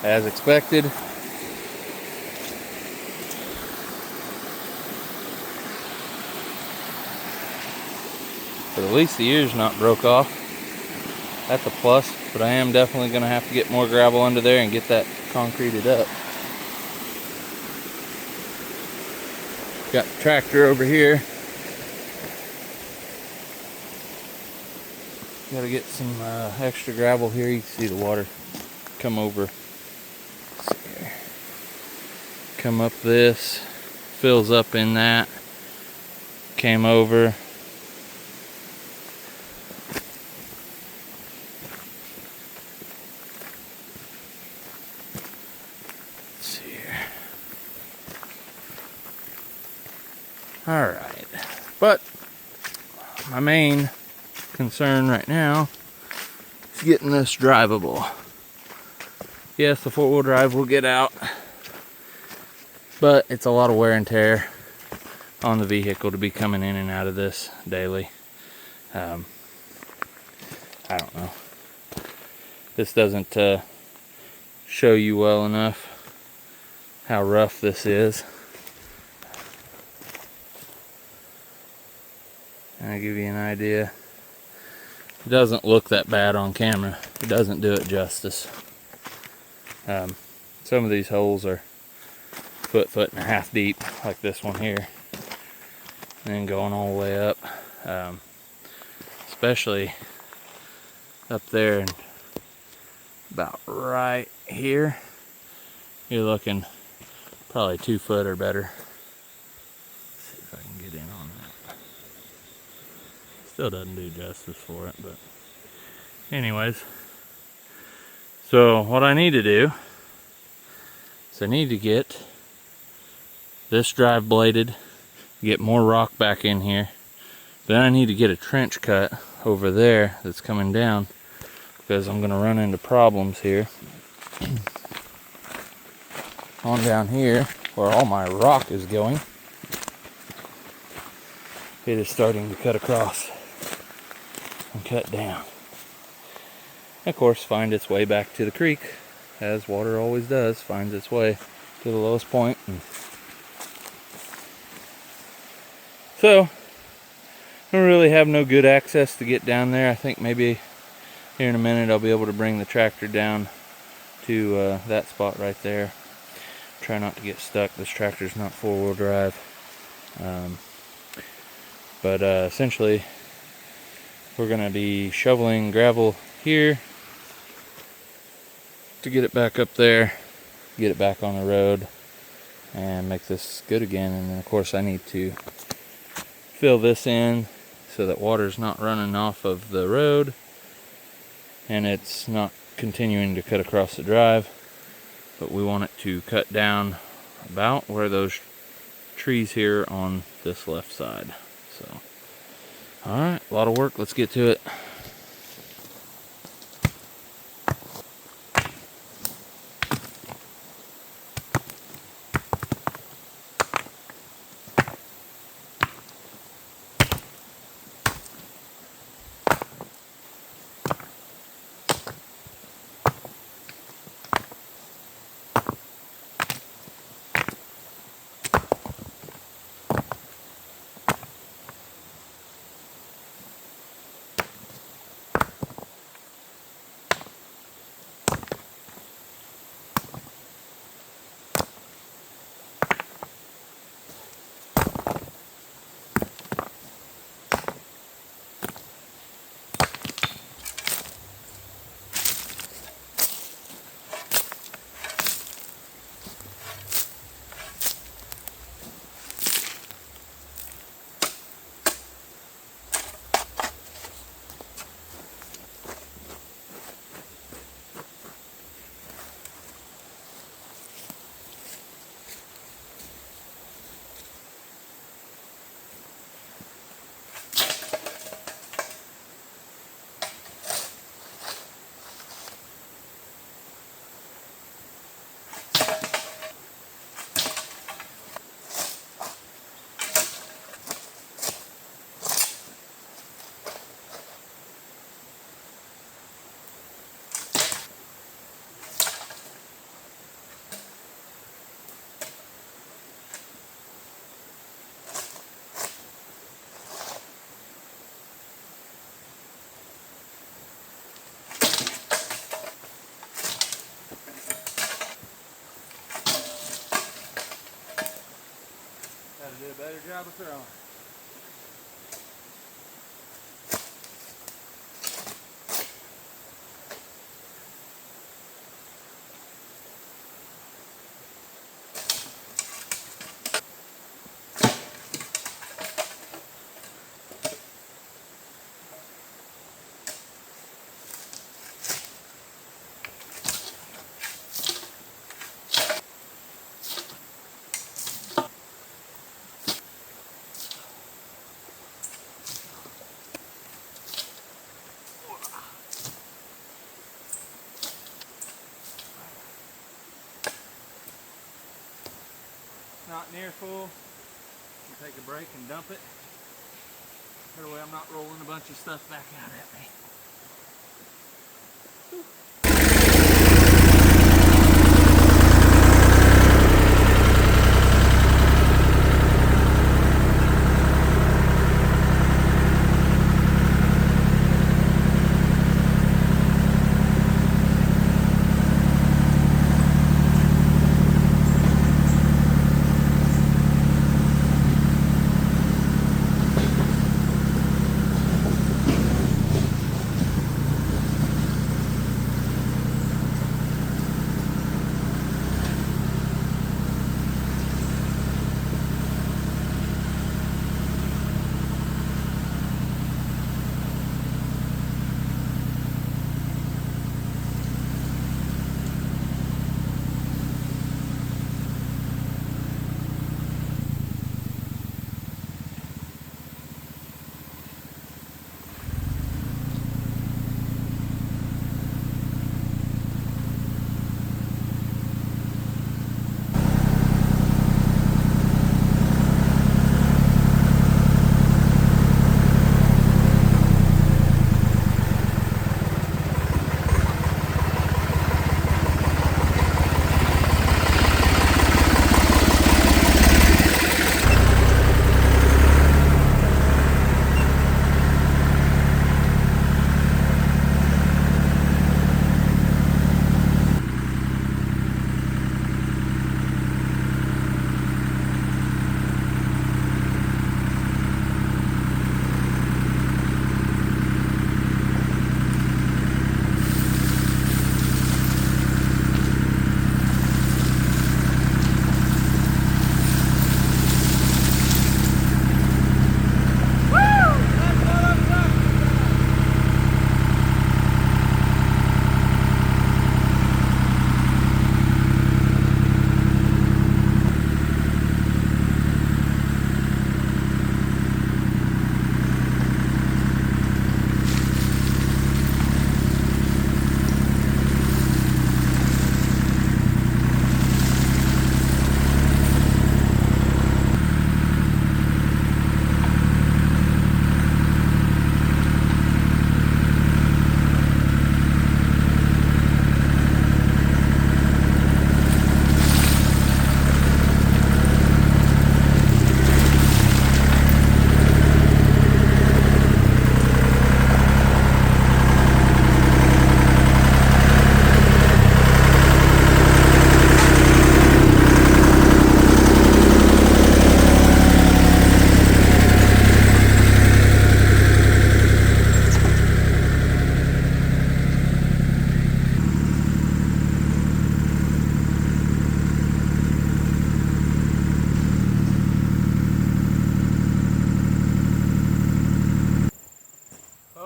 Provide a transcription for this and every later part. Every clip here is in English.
as expected. But at least the ear's not broke off. That's a plus, but I am definitely going to have to get more gravel under there and get that concreted up. Got the tractor over here. Got to get some extra gravel here. You can see the water come over. Let's see here. Come up this, fills up in that, came over. Let's see here. All right, but my main concern right now is getting this drivable. Yes, the four-wheel drive will get out, but it's a lot of wear and tear on the vehicle to be coming in and out of this daily. I don't know. This doesn't show you well enough how rough this is. And I'll give you an idea. It doesn't look that bad on camera. It doesn't do it justice. Some of these holes are foot and a half deep, like this one here, and then going all the way up. Especially up there and about right here, you're looking probably 2 foot or better. Let's see if I can get in on that. Still doesn't do justice for it, but anyways. So what I need to do is I need to get this drive bladed, get more rock back in here. Then I need to get a trench cut over there that's coming down, because I'm going to run into problems here. On down here where all my rock is going, it is starting to cut across and cut down. Of course, find its way back to the creek, as water always does, finds its way to the lowest point. And so, I don't really have no good access to get down there. I think maybe here in a minute I'll be able to bring the tractor down to that spot right there. Try not to get stuck. This tractor's not four-wheel drive. But essentially, we're going to be shoveling gravel here to get it back up there, get it back on the road, and make this good again. And then of course I need to fill this in so that water's not running off of the road and it's not continuing to cut across the drive, but we want it to cut down about where those trees here on this left side. So, all right, a lot of work. Let's get to it. better job of throwing. Not near full. I'll take a break and dump it. That way I'm not rolling a bunch of stuff back out at me.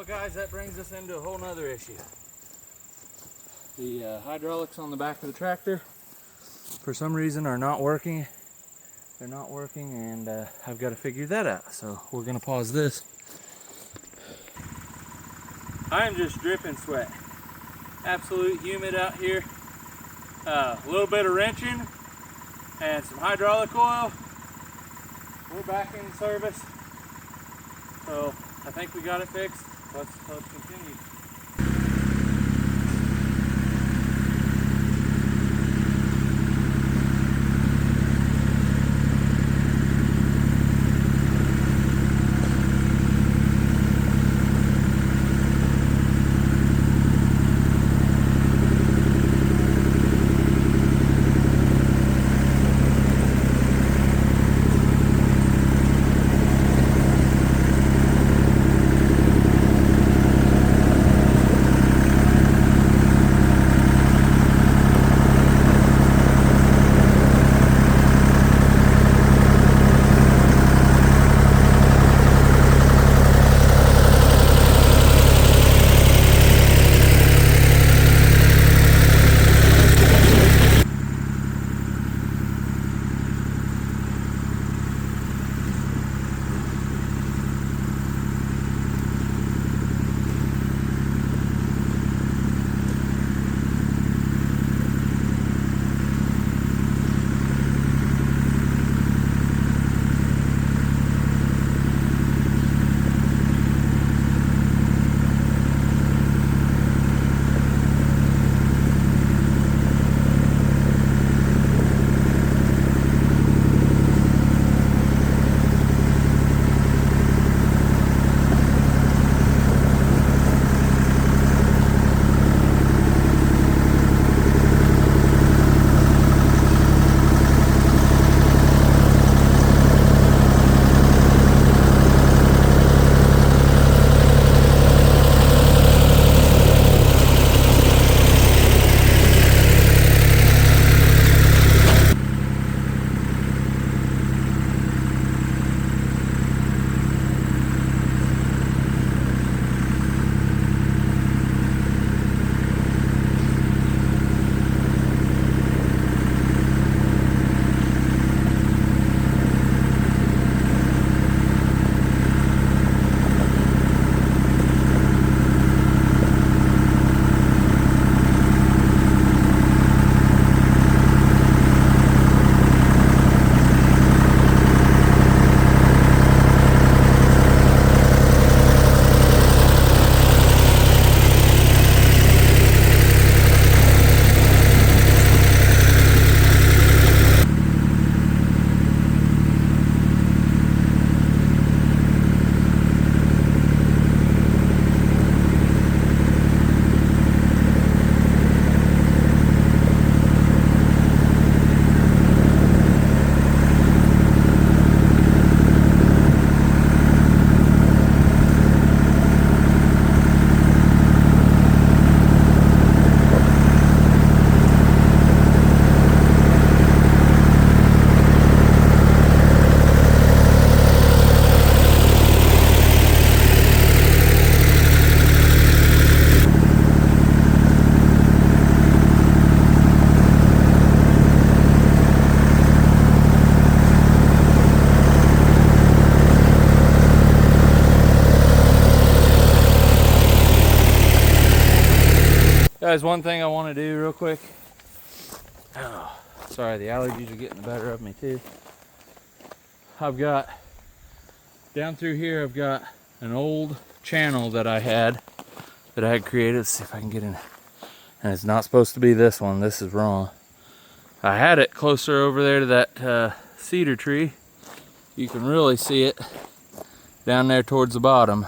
Guys, that brings us into a whole nother issue. The hydraulics on the back of the tractor, for some reason, are not working. They're not working, and I've got to figure that out. So we're going to pause this. I'm just dripping sweat. Absolute humid out here. A little bit of wrenching and some hydraulic oil. We're back in service. So I think we got it fixed. Let's continue. Guys, one thing I want to do real quick. Oh, sorry, the allergies are getting the better of me too. I've got, down through here, I've got an old channel that I had created. Let's see if I can get in. And it's not supposed to be this one. This is wrong. I had it closer over there to that cedar tree. You can really see it down there towards the bottom.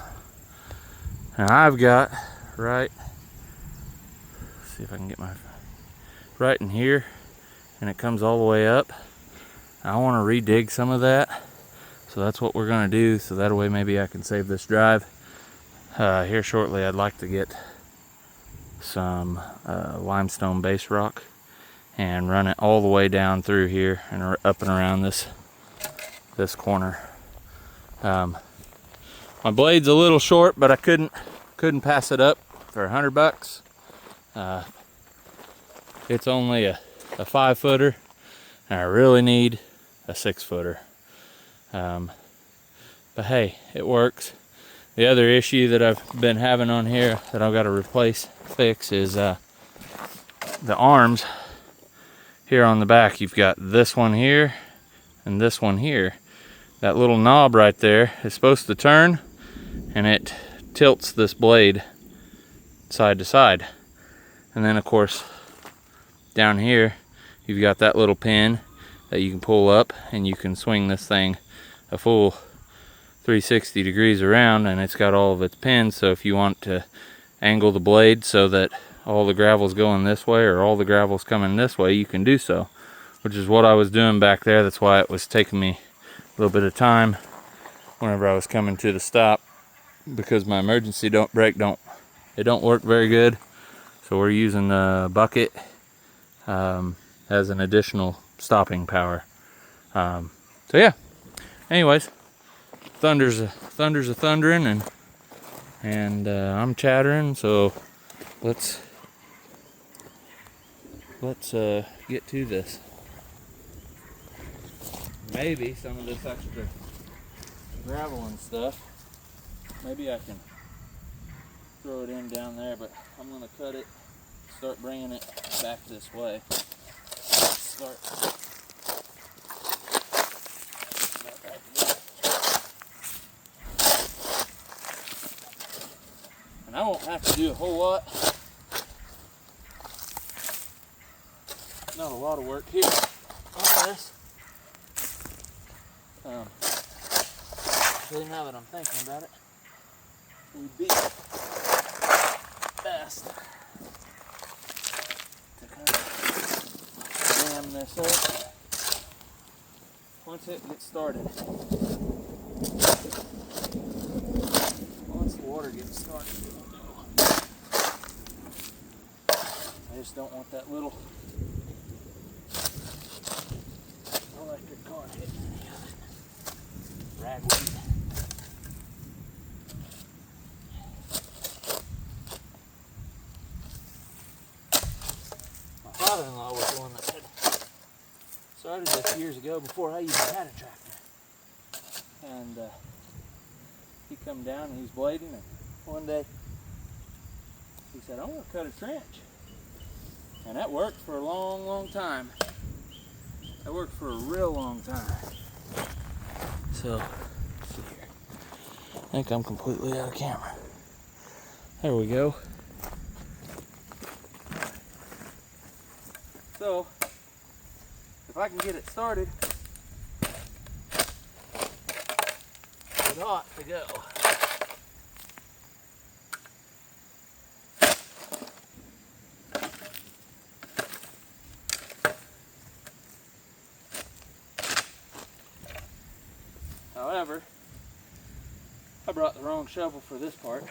And I've got right, let's see if I can get my, right in here, and it comes all the way up. I want to redig some of that, so that's what we're going to do, so that way maybe I can save this drive. Here shortly I'd like to get some limestone base rock and run it all the way down through here and up and around this corner. My blade's a little short, but I couldn't pass it up for $100. It's only a 5-footer, and I really need a 6-footer. But hey, it works. The other issue that I've been having on here that I've got to fix is the arms here on the back. You've got this one here and this one here. That little knob right there is supposed to turn, and it tilts this blade side to side. And then of course down here you've got that little pin that you can pull up, and you can swing this thing a full 360 degrees around, and it's got all of its pins. So if you want to angle the blade so that all the gravel's going this way or all the gravel's coming this way, you can do so, which is what I was doing back there. That's why it was taking me a little bit of time whenever I was coming to the stop, because my emergency brake don't work very good. So we're using the bucket as an additional stopping power. So yeah, anyways, thunder's a thundering, and I'm chattering, so let's get to this. Maybe some of this extra gravel and stuff, maybe I can throw it in down there, but I'm going to cut it, start bringing it back this way. Start about right there. And I won't have to do a whole lot. Not a lot of work here on this. Actually, now that I'm thinking about it, would be best to kind of jam this up once it gets started. Once the water gets started, it will go. I just don't want that little electric car hitting any of it. Ragweed. My father-in-law was the one that had started this years ago, before I even had a tractor. And he come down and he was blading, and one day he said, "I want to cut a trench." And that worked for a long, long time. That worked for a real long time. So, let's see here. I think I'm completely out of camera. There we go. So, if I can get it started, it ought to go. However, I brought the wrong shovel for this part,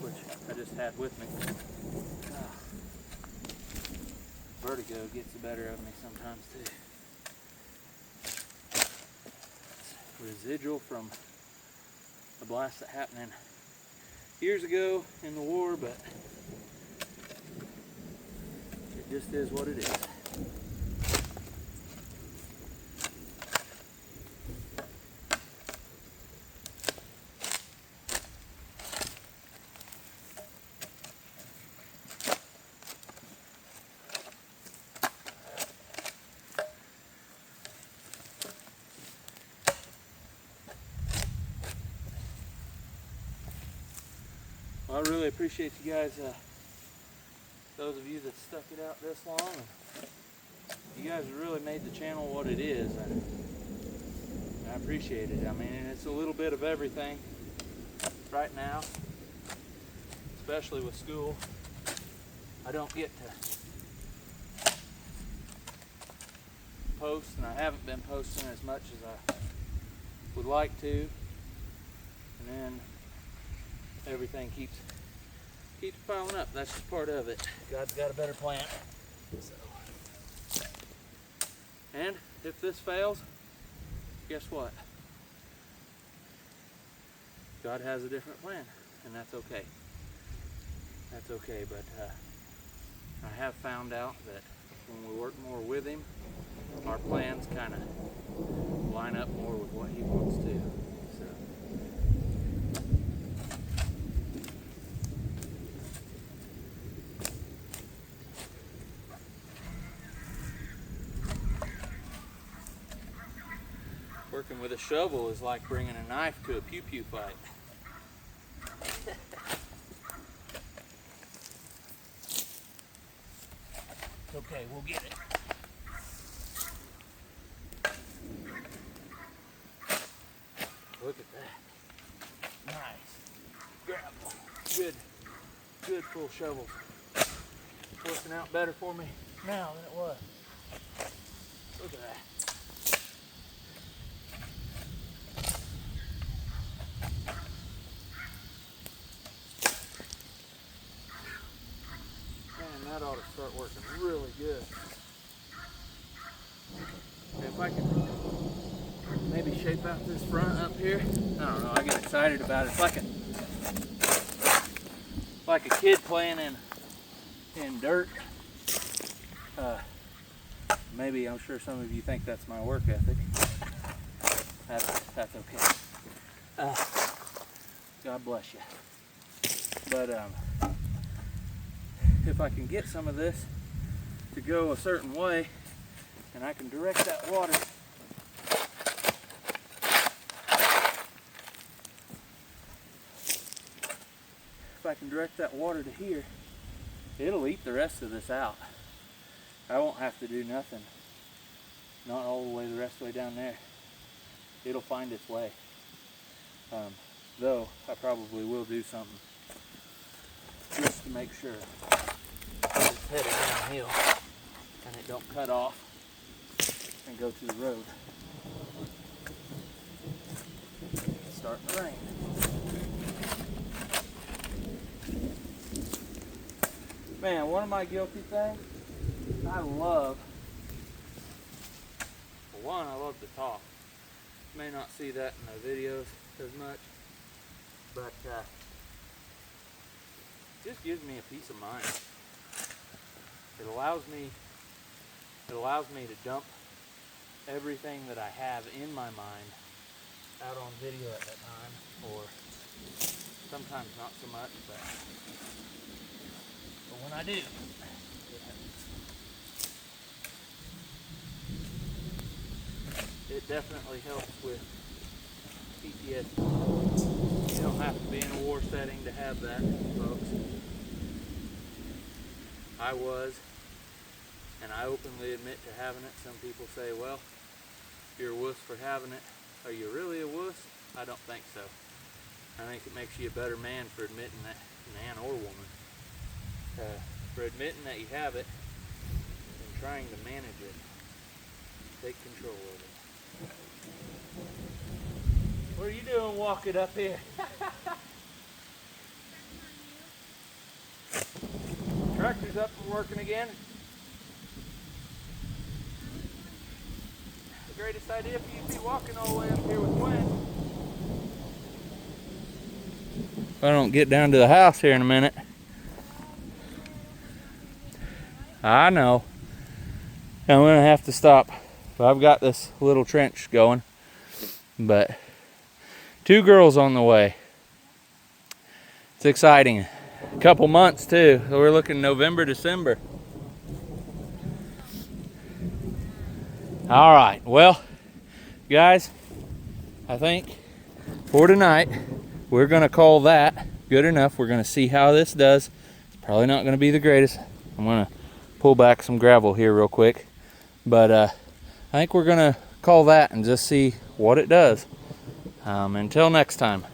which I just had with me. Vertigo gets the better of me sometimes too. It's residual from the blast that happened years ago in the war, but it just is what it is. Well, I really appreciate you guys, those of you that stuck it out this long. You guys really made the channel what it is, and I appreciate it. I mean, it's a little bit of everything right now, especially with school. I don't get to post, and I haven't been posting as much as I would like to, and then everything keeps piling up. That's just part of it. God's got a better plan. So. And if this fails, guess what? God has a different plan, and that's okay. That's okay, but I have found out that when we work more with Him, our plans kind of line up more with what He wants to. So. Working with a shovel is like bringing a knife to a pew-pew fight. Okay, we'll get it. Look at that. Nice. Gravel. Good full shovels. Working out better for me now than it was. Look at that. Man, that ought to start working really good. If I can maybe shape out this front up here, I don't know, I get excited about it. It's like a kid playing in dirt. Maybe, I'm sure some of you think that's my work ethic. That's okay. God bless you. But if I can get some of this to go a certain way, and I can direct that water to here, it'll eat the rest of this out. I won't have to do nothing. Not all the way the rest of the way down there. It'll find its way. Though I probably will do something just to make sure it's headed downhill and it don't cut off and go to the road. It's starting to rain. Man, one of my guilty things, I love to talk. You may not see that in the videos as much, but it just gives me a peace of mind. It allows me to dump everything that I have in my mind out on video at that time, or sometimes not so much, but when I do, it definitely helps with PTSD. You don't have to be in a war setting to have that, folks. I was, and I openly admit to having it. Some people say, well, you're a wuss for having it. Are you really a wuss? I don't think so. I think it makes you a better man for admitting that, man or woman, for admitting that you have it and trying to manage it. Take control of it. What are you doing walking up here? Tractor's up and working again. The greatest idea for you to be walking all the way up here with Gwen. If I don't get down to the house here in a minute. I know. I'm gonna have to stop. I've got this little trench going, but 2 girls on the way. It's exciting. A couple months too. We're looking November, December. All right, well, guys, I think for tonight, we're gonna call that good enough. We're gonna see how this does. It's probably not gonna be the greatest. I'm gonna pull back some gravel here real quick. But I think we're gonna call that and just see what it does. Until next time.